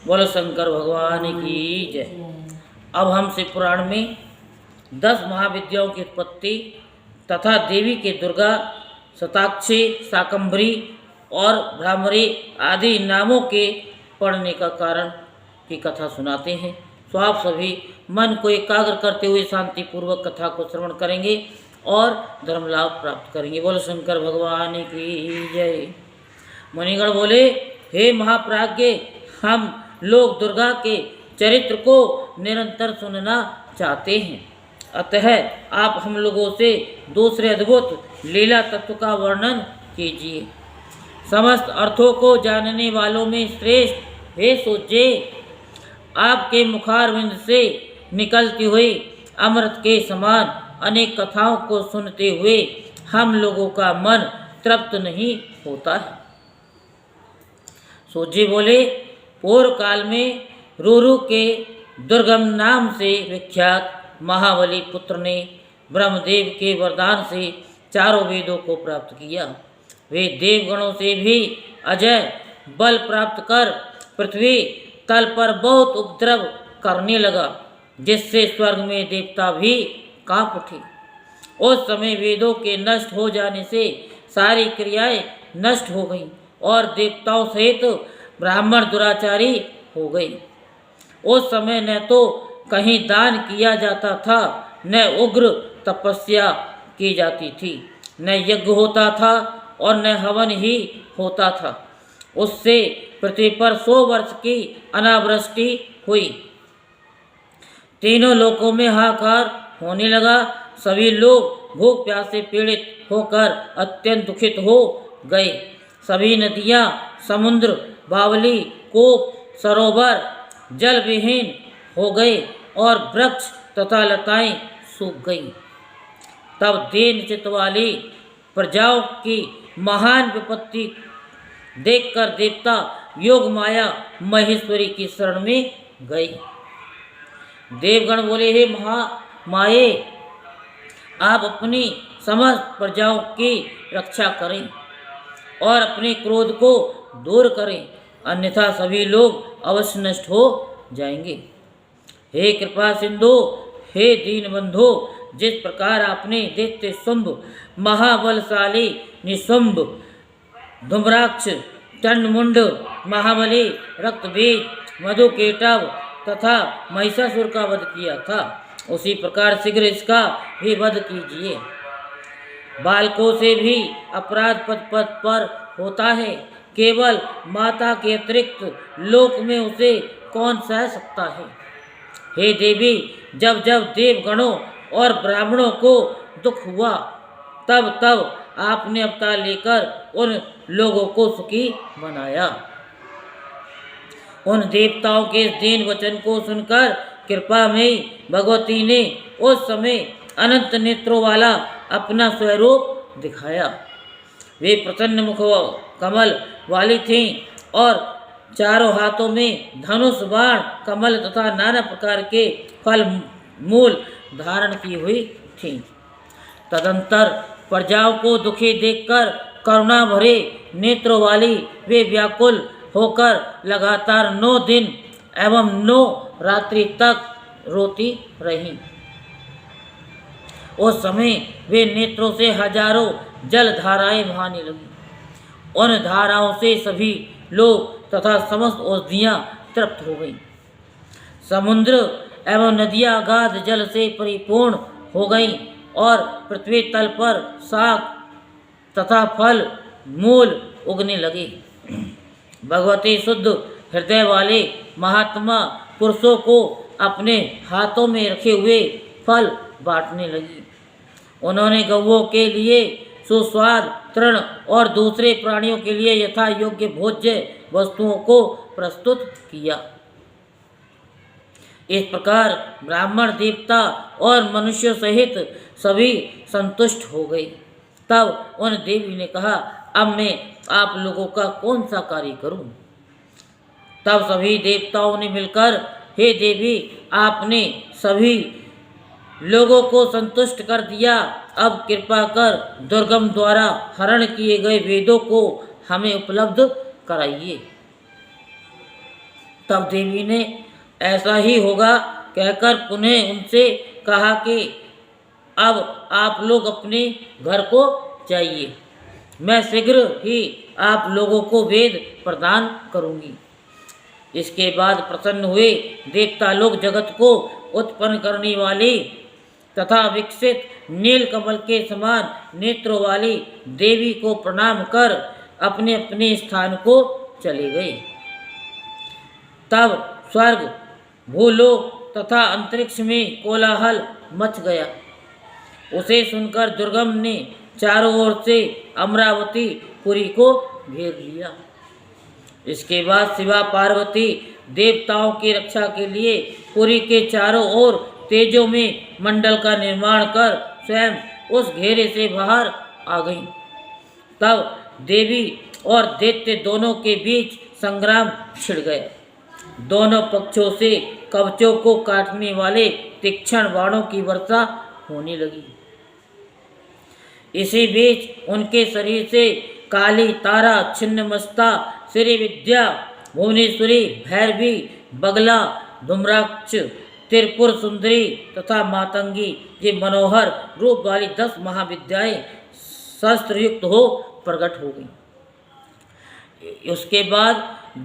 बोलो शंकर भगवान की जय। अब हम शिव पुराण में 10 महाविद्याओं की उत्पत्ति तथा देवी के दुर्गा, शताक्षी, शाकंभरी और भ्रामरी आदि नामों के पढ़ने का कारण की कथा सुनाते हैं। तो आप सभी मन को एकाग्र करते हुए शांतिपूर्वक कथा को श्रवण करेंगे और धर्म लाभ प्राप्त करेंगे। बोलो शंकर भगवान की जय। मुनिगण बोले, हे महाप्राज्ञ, हम लोग दुर्गा के चरित्र को निरंतर सुनना चाहते हैं, अतः आप हम लोगों से दूसरे अद्भुत लीला तत्व का वर्णन कीजिए। समस्त अर्थों को जानने वालों में श्रेष्ठ हे सोचे, आपके मुखारविंद से निकलती हुई अमृत के समान अनेक कथाओं को सुनते हुए हम लोगों का मन तृप्त नहीं होता है। सोजी बोले, पूर्व काल में रुरु के दुर्गम नाम से विख्यात महाबली पुत्र ने ब्रह्मदेव के वरदान से चारों वेदों को प्राप्त किया। वे देवगणों से भी अजय बल प्राप्त कर पृथ्वी तल पर बहुत उपद्रव करने लगा, जिससे स्वर्ग में देवता भी कांप उठे। उस समय वेदों के नष्ट हो जाने से सारी क्रियाएं नष्ट हो गईं और देवताओं सहित ब्राह्मण दुराचारी हो गए। उस समय न तो कहीं दान किया जाता था, न उग्र तपस्या की जाती थी, न यज्ञ होता था और न हवन ही होता था। उससे पृथ्वी पर 100 वर्ष की अनावृष्टि हुई। तीनों लोकों में हाहाकार होने लगा। सभी लोग भूख प्यास से पीड़ित होकर अत्यंत दुखित हो गए। सभी नदियाँ, समुद्र, बावली, कूप, सरोवर जल विहीन हो गए और वृक्ष तथा लताएं सूख गईं। तब दीन चित्त वाली प्रजाओं की महान विपत्ति देखकर देवता योग माया महेश्वरी की शरण में गए। देवगण बोले, हे महामाये, आप अपनी समस्त प्रजाओं की रक्षा करें और अपने क्रोध को दूर करें, अन्यथा सभी लोग अवश्य नष्ट हो जाएंगे। हे कृपा सिंधु, हे दीन बंधु, जिस प्रकार आपने दैत्य शुंभ, महाबलशाली निशुंभ, धूम्राक्ष, चंडमुंड, महाबली, रक्तबीज, मधुकेटव तथा महिषासुर का वध किया था, उसी प्रकार शीघ्र इसका भी वध कीजिए। बालकों से भी अपराध पद पद पर होता है, केवल माता के अतिरिक्त लोक में उसे कौन सह सकता है। हे देवी, जब जब देवगणों और ब्राह्मणों को दुख हुआ, तब तब आपने अवतार लेकर उन लोगों को सुखी बनाया। उन देवताओं के दीन वचन को सुनकर कृपा में भगवती ने उस समय अनंत नेत्रों वाला अपना स्वरूप दिखाया। वे प्रसन्न मुख कमल वाली थीं और चारों हाथों में धनुष, बाण, कमल तथा नाना प्रकार के फल मूल धारण की हुई थीं। तदंतर प्रजाओं को दुखी देखकर करुणा भरे नेत्रों वाली वे व्याकुल होकर लगातार 9 दिन एवं 9 रात्रि तक रोती रहीं। उस समय वे नेत्रों से हजारों जल धाराएं बहाने लगीं। उन धाराओं से सभी लोग तथा समस्त औषधियाँ तृप्त हो गईं। समुद्र एवं नदियाँ अगाध जल से परिपूर्ण हो गईं और पृथ्वी तल पर शाक तथा फल मूल उगने लगे। भगवती शुद्ध हृदय वाले महात्मा पुरुषों को अपने हाथों में रखे हुए फल बांटने लगी। उन्होंने गौओं के लिए सुस्वाद तृण और दूसरे प्राणियों के लिए यथा योग्य भोज्य वस्तुओं को प्रस्तुत किया। इस प्रकार ब्राह्मण, देवता और मनुष्य सहित सभी संतुष्ट हो गए। तब उन देवी ने कहा, अब मैं आप लोगों का कौन सा कार्य करूं? तब सभी देवताओं ने मिलकर, हे देवी, आपने सभी लोगों को संतुष्ट कर दिया, अब कृपा कर दुर्गम द्वारा हरण किए गए वेदों को हमें उपलब्ध कराइए। तब देवी ने ऐसा ही होगा कहकर पुनः उनसे कहा कि अब आप लोग अपने घर को जाइए, मैं शीघ्र ही आप लोगों को वेद प्रदान करूंगी। इसके बाद प्रसन्न हुए देवता लोग जगत को उत्पन्न करने वाली तथा विकसित नील कमल के समान नेत्रों वाली देवी को प्रणाम कर अपने अपने स्थान को चले गए। तब स्वर्ग, भूलोक तथा अंतरिक्ष में कोलाहल मच गया। उसे सुनकर दुर्गम ने चारों ओर से अमरावती पुरी को घेर लिया। इसके बाद शिवा पार्वती देवताओं की रक्षा के लिए पुरी के चारों ओर तेजों में मंडल का निर्माण कर स्वयं उस घेरे से बाहर आ गईं। तब देवी और दैत्य दोनों के बीच संग्राम छिड़ गया। दोनों पक्षों से कवचों को काटने वाले तीक्ष्ण बाणों की वर्षा होने लगी। इसी बीच उनके शरीर से काली तारा, छिन्नमस्ता, श्री विद्या, भुवनेश्वरी, भैरवी, बगला, धूम्राक्ष, त्रिपुर सुंदरी तथा मातंगी ये मनोहर रूप वाली 10 महाविद्याएं शस्त्र युक्त हो प्रकट हो गई। उसके बाद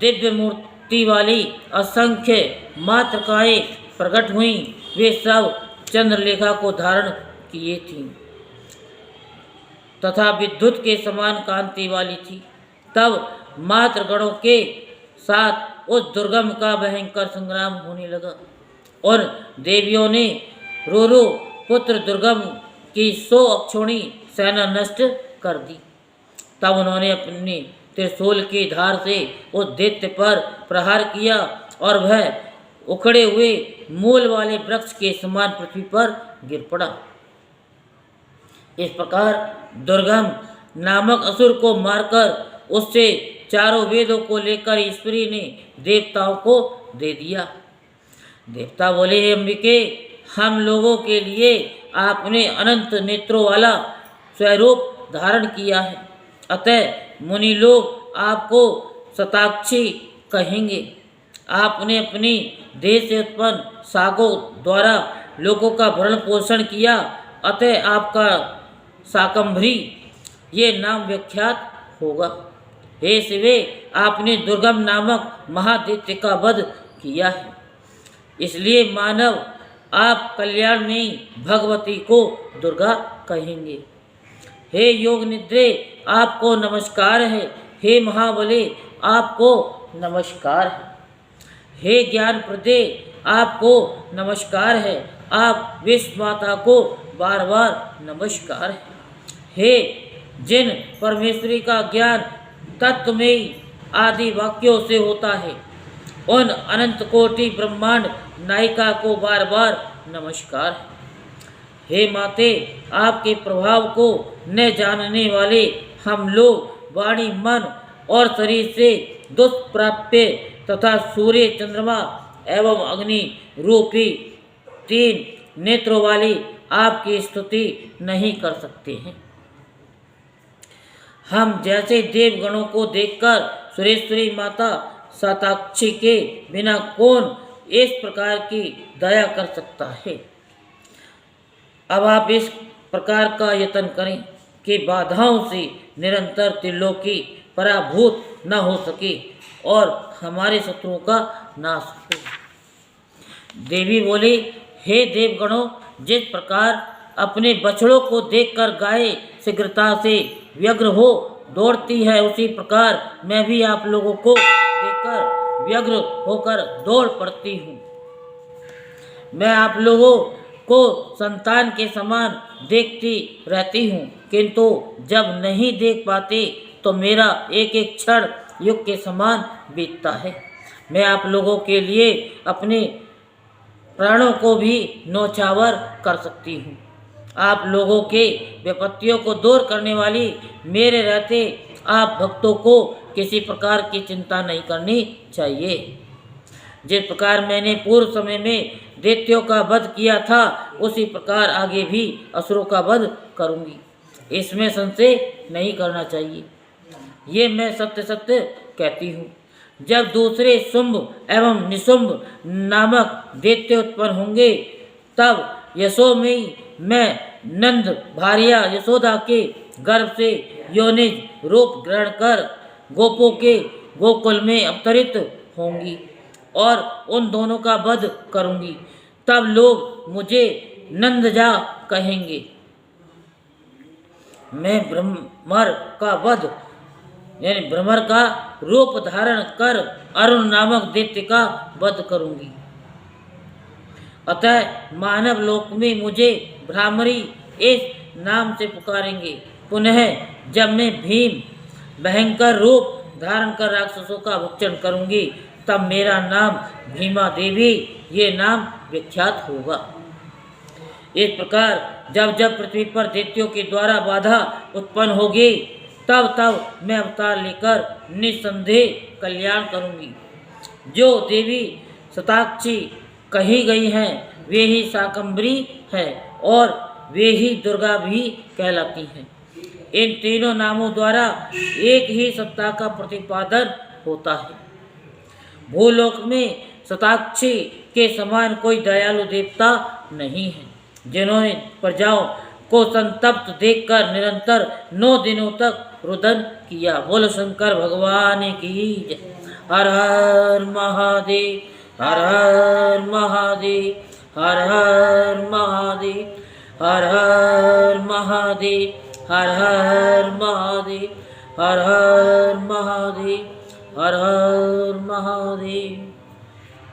दिव्य मूर्ति वाली असंख्य मातृकाएं प्रकट हुईं। वे सब चंद्रलेखा को धारण किए थीं तथा विद्युत के समान कांति वाली थी। तब मातृगणों के साथ उस दुर्गम का भयंकर संग्राम होने लगा और देवियों ने रोरो पुत्र दुर्गम की 100 अक्षौणी सेना नष्ट कर दी। तब उन्होंने अपने त्रिशूल की धार से उस दैत्य पर प्रहार किया और वह उखड़े हुए मूल वाले वृक्ष के समान पृथ्वी पर गिर पड़ा। इस प्रकार दुर्गम नामक असुर को मारकर उससे चारों वेदों को लेकर ईश्वरी ने देवताओं को दे दिया। देवता बोले, हे अंबिके, हम लोगों के लिए आपने अनंत नेत्रों वाला स्वरूप धारण किया है, अतः मुनि लोग आपको शताक्षी कहेंगे। आपने अपनी देह से उत्पन्न सागों द्वारा लोगों का भरण पोषण किया, अतः आपका शाकंभरी ये नाम विख्यात होगा। हे शिवे, आपने दुर्गम नामक महादैत्य का वध किया है, इसलिए मानव आप कल्याण में भगवती को दुर्गा कहेंगे। हे योग निद्रे, आपको नमस्कार है। हे महाबले, आपको नमस्कार है। हे ज्ञान प्रदे, आपको नमस्कार है। आप विश्व माता को बार बार नमस्कार है। हे जिन परमेश्वरी का ज्ञान तत्वमयी आदि वाक्यों से होता है, उन अनंत कोटि ब्रह्मांड नायिका को बार बार नमस्कार है। हे माते, आपके प्रभाव को न जानने वाले हम लोग वाणी, मन और शरीर से दुष्प्राप्य तथा सूर्य, चंद्रमा एवं अग्नि रूपी 3 नेत्रों वाली आपकी स्तुति नहीं कर सकते हैं। हम जैसे देवगणों को देखकर सुरेश्वरी माता शताक्षी के बिना कौन इस प्रकार की दया कर सकता है। अब आप इस प्रकार का यत्न करें कि बाधाओं से निरंतर त्रिलोकी पराभूत न हो सके और हमारे शत्रुओं का नाश हो। देवी बोली, हे देवगणों, जिस प्रकार अपने बछड़ों को देखकर गाय शीघ्रता से व्यग्र हो दौड़ती है, उसी प्रकार मैं भी आप लोगों को देखकर व्यग्र होकर दौड़ पड़ती हूँ। मैं आप लोगों को संतान के समान देखती रहती हूँ, किंतु जब नहीं देख पाते तो मेरा एक एक क्षण युग के समान बीतता है। मैं आप लोगों के लिए अपने प्राणों को भी न्यौछावर कर सकती हूँ। आप लोगों के विपत्तियों को दूर करने वाली मेरे रहते आप भक्तों को किसी प्रकार की चिंता नहीं करनी चाहिए। जिस प्रकार मैंने पूर्व समय में दैत्यों का वध किया था, उसी प्रकार आगे भी असुरों का वध करूंगी, इसमें संशय नहीं करना चाहिए। ये मैं सत्य सत्य कहती हूँ। जब दूसरे शुंभ एवं निशुंभ नामक दैत्य उत्पन्न होंगे, तब यशोमयी मैं नंद भार्या यशोदा के गर्भ से योनिज रूप ग्रहण कर गोपों के गोकुल में अवतरित होंगी और उन दोनों का वध करूंगी। तब लोग मुझे नंदजा कहेंगे। मैं भ्रमर का वध यानी भ्रमर का रूप धारण कर अरुण नामक दैत्य का वध करूंगी। अतः मानव लोक में मुझे भ्रामरी इस नाम से पुकारेंगे। पुनः जब मैं भीम भयंकर रूप धारण कर राक्षसों का भक्षण करूंगी, तब मेरा नाम भीमा देवी ये नाम विख्यात होगा। इस प्रकार जब जब पृथ्वी पर दैत्यों के द्वारा बाधा उत्पन्न होगी, तब तब मैं अवतार लेकर निसंदेह कल्याण करूंगी। जो देवी शताक्षी कही गई हैं, वे ही शाकंभरी है और वे ही दुर्गा भी कहलाती हैं। इन तीनों नामों द्वारा एक ही सत्ता का प्रतिपादन होता है। भूलोक में शताक्षी के समान कोई दयालु देवता नहीं है, जिन्होंने प्रजाओं को संतप्त देखकर निरंतर 9 दिनों तक रुदन किया। बोलो शंकर भगवान की जय। हर हर महादेव, हर हर महादेव, हर हर महादेव, हर हर महादेव, हर हर महादेव, हर हर महादेव, हर हर महादेव।